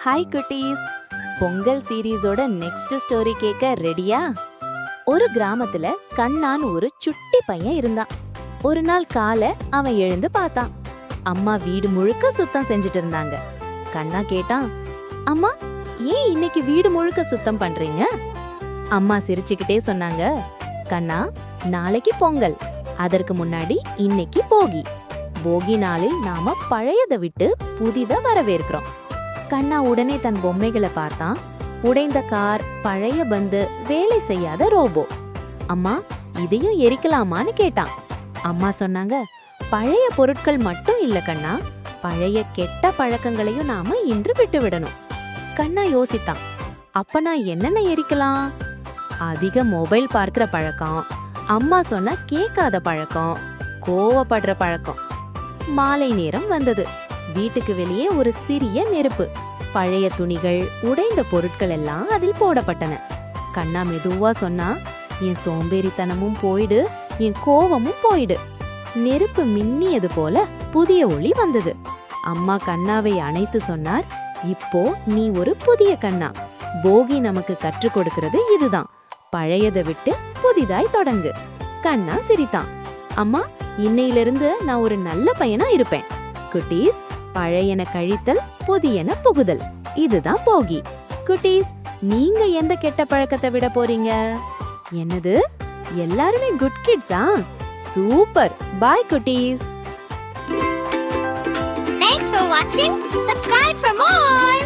Hi குட்டீஸ், Pongal சீரீஸோட next story கேட்க ரெடியா? ஒரு கிராமத்துல கண்ணான்னு ஒரு சுட்டி பையன் இருந்தான். ஒரு நாள் காலை அவன் எழுந்து பார்த்தான். அம்மா வீடு முழுக்க சுத்தம் செஞ்சுட்டு இருந்தாங்க. கண்ணா கேட்டான், அம்மா ஏன் இன்னைக்கு வீடு முழுக்க சுத்தம் பண்றீங்க? அம்மா சிரிச்சுக்கிட்டே சொன்னாங்க, கண்ணா நாளைக்கு பொங்கல், அதற்கு முன்னாடி இன்னைக்கு போகி. போகி நாளில் நாம பழையதை விட்டு புதித வரவேற்கிறோம். கண்ணா உடனே தன் பொம்மைகளை பார்த்தான். உடைந்த கார், பழைய பந்து, வேலை செய்யாத ரோபோ. அம்மா இதையும் எரிக்கலாமான்னு கேட்டான். அம்மா சொன்னாங்க, பழைய பொருட்கள் மட்டும் இல்ல கண்ணா, பழைய கெட்ட பழக்கங்களையும் நாம இன்று விட்டு விடணும். கண்ணா யோசித்தான், அப்ப நான் என்னென்ன எரிக்கலாம்? அதிக மொபைல் பார்க்கிற பழக்கம், அம்மா சொன்ன கேட்காத பழக்கம், கோவப்படுற பழக்கம். மாலை நேரம் வந்தது. வீட்டுக்கு வெளியே ஒரு சிறிய நெருப்பு. பழைய துணிகள், உடைந்த பொருட்கள் எல்லாம் அதில் போடப்பட்டன. கண்ணா மெதுவா சொன்னா, என் சோம்பேறித்தனமும் போயிடு, என் கோவமும் போயிடு. நெருப்பு மின்னியது போல புதிய ஒளி வந்தது. அம்மா கண்ணாவை அணைத்து சொன்னார், இப்போ நீ ஒரு புதிய கண்ணா. போகி நமக்கு கற்றுக் கொடுக்கிறது இதுதான், பழையதை விட்டு புதிதாய் தொடங்கு. கண்ணா சிரித்தான். அம்மா இன்னையிலிருந்து நான் ஒரு நல்ல பையனா இருப்பேன். குட்டீஸ், பழையன கழித்தல், புதியன புகுதல், இதுதான் போகி. குட்டீஸ், நீங்க எந்த கெட்ட பழக்கத்தை விட போறீங்க? என்னது, எல்லாருமே குட் கிட்ஸா? சூப்பர். பாய் குட்டீஸ். Thanks for watching. Subscribe for more.